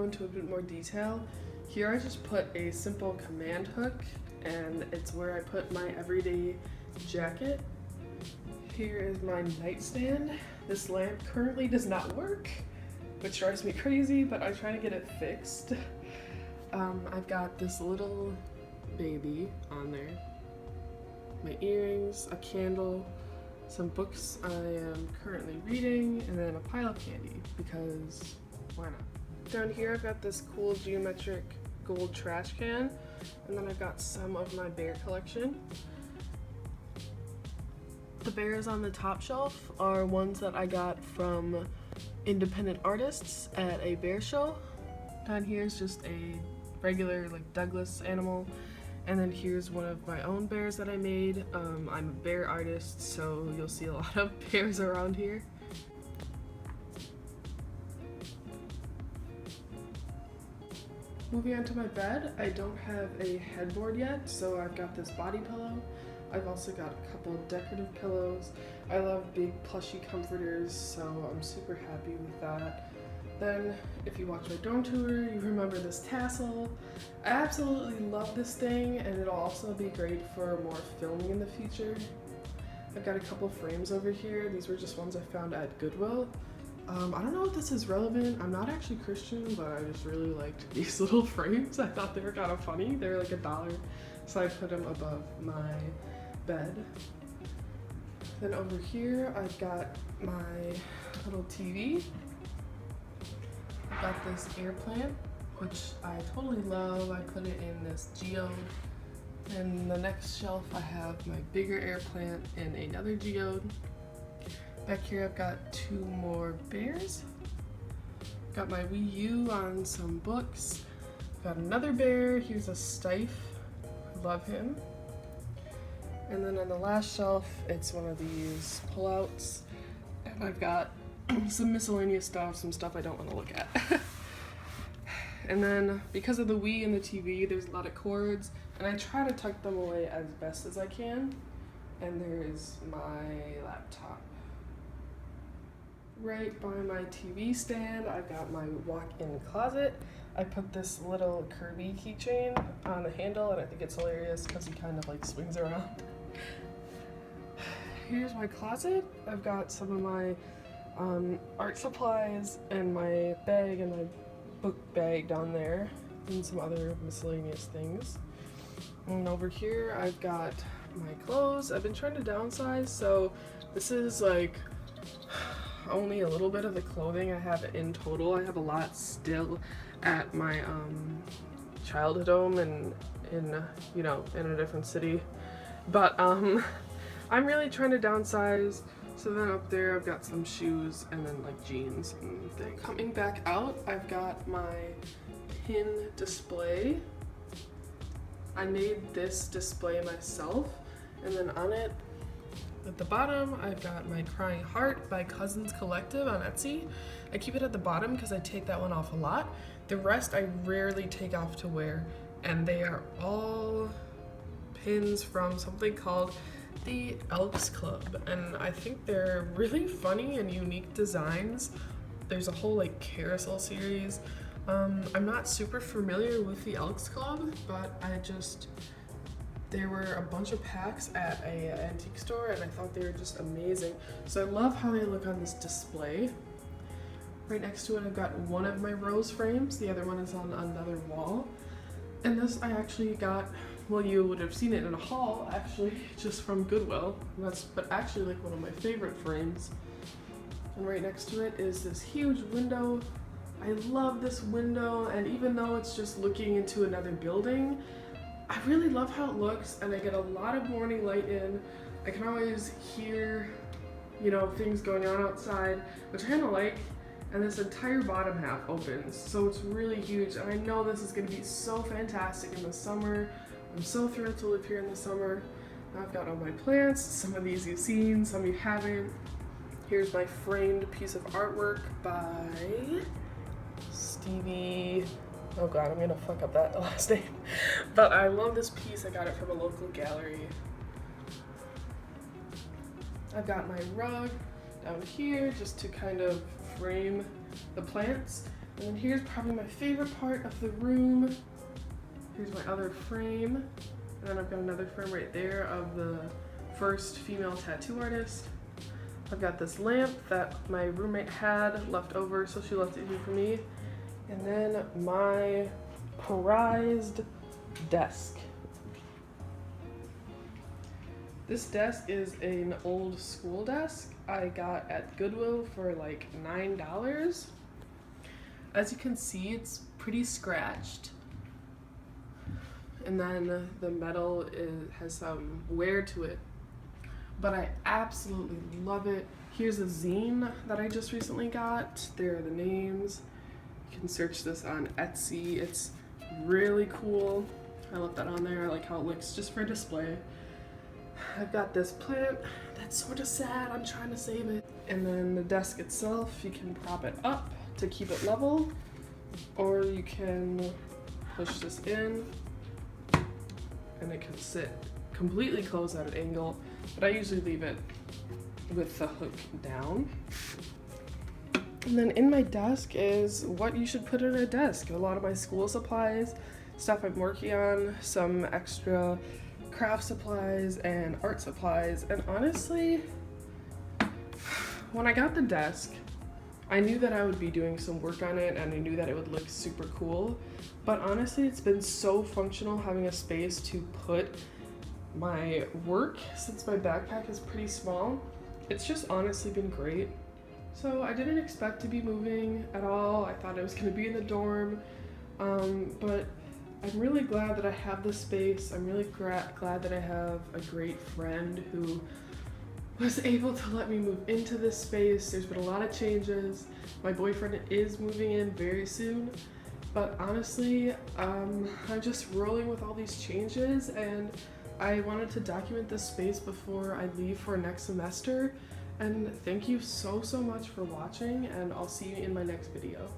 Into a bit more detail. Here I just put a simple command hook, and it's where I put my everyday jacket. Here is my nightstand. This lamp currently does not work, which drives me crazy, but I try to get it fixed. I've got this little baby on there, my earrings, a candle, some books I am currently reading, and then a pile of candy, because why not? Down here I've got this cool geometric gold trash can, and then I've got some of my bear collection. The bears on the top shelf are ones that I got from independent artists at a bear show. Down here is just a regular Douglas animal, and then here's one of my own bears that I made. I'm a bear artist, so you'll see a lot of bears around here. Moving on to my bed, I don't have a headboard yet, so I've got this body pillow. I've also got a couple of decorative pillows. I love big plushy comforters, so I'm super happy with that. Then, if you watch my dorm tour, you remember this tassel. I absolutely love this thing, and it'll also be great for more filming in the future. I've got a couple frames over here. These were just ones I found at Goodwill. I don't know if this is relevant. I'm not actually Christian, but I just really liked these little frames. I thought they were kind of funny. They were like $1, so I put them above my bed. Then over here, I've got my little TV. I've got this air plant, which I totally love. I put it in this geode. And the next shelf, I have my bigger air plant in another geode. Back here I've got 2 more bears. Got my Wii U on some books. Got another bear, here's a Stife, love him. And then on the last shelf, it's one of these pullouts. And I've got some miscellaneous stuff, some stuff I don't want to look at. And then because of the Wii and the TV, there's a lot of cords, and I try to tuck them away as best as I can. And there's my laptop. Right by my TV stand, I've got my walk-in closet. I put this little Kirby keychain on the handle, and I think it's hilarious because he kind of swings around. Here's my closet. I've got some of my art supplies and my bag and my book bag down there, and some other miscellaneous things. And over here, I've got my clothes. I've been trying to downsize, so this is only a little bit of the clothing I have in total. I have a lot still at my childhood home and in a different city, but I'm really trying to downsize. So then up there I've got some shoes and then jeans and things. Coming back out, I've got my pin display. I made this display myself, and then on it at the bottom, I've got my Crying Heart by Cousins Collective on Etsy. I keep it at the bottom because I take that one off a lot. The rest I rarely take off to wear, and they are all pins from something called the Elks Club, and I think they're really funny and unique designs. There's a whole carousel series. I'm not super familiar with the Elks Club, but there were a bunch of packs at an antique store, and I thought they were just amazing. So I love how they look on this display. Right next to it, I've got one of my rose frames. The other one is on another wall. And this I actually got, well, you would have seen it in a haul, actually, just from Goodwill. But actually one of my favorite frames. And right next to it is this huge window. I love this window, and even though it's just looking into another building, I really love how it looks, and I get a lot of morning light in. I can always hear, you know, things going on outside, which I kind of like. And this entire bottom half opens, so it's really huge. And I know this is going to be so fantastic in the summer. I'm so thrilled to live here in the summer. I've got all my plants. Some of these you've seen, some you haven't. Here's my framed piece of artwork by Stevie. Oh god, I'm gonna fuck up that last name. But I love this piece. I got it from a local gallery. I've got my rug down here just to kind of frame the plants. And then here's probably my favorite part of the room. Here's my other frame. And then I've got another frame right there of the first female tattoo artist. I've got this lamp that my roommate had left over, so she left it here for me. And then my prized desk. This desk is an old school desk I got at Goodwill for like $9. As you can see, it's pretty scratched. And then the metal has some wear to it. But I absolutely love it. Here's a zine that I just recently got. There are the names. You can search this on Etsy. It's really cool. I left that on there. I like how it looks just for display. I've got this plant that's sort of sad. I'm trying to save it. And then the desk itself, you can prop it up to keep it level, or you can push this in and it can sit completely closed at an angle, but I usually leave it with the hook down. And then in my desk is what you should put in a desk. A lot of my school supplies, stuff I'm working on, some extra craft supplies and art supplies. And honestly, when I got the desk, I knew that I would be doing some work on it and I knew that it would look super cool. But honestly, it's been so functional having a space to put my work since my backpack is pretty small. It's just honestly been great. So I didn't expect to be moving at all. I thought I was going to be in the dorm, but I'm really glad that I have this space. I'm really glad that I have a great friend who was able to let me move into this space. There's been a lot of changes. My boyfriend is moving in very soon, but honestly, I'm just rolling with all these changes, and I wanted to document this space before I leave for next semester. And thank you so much for watching, and I'll see you in my next video.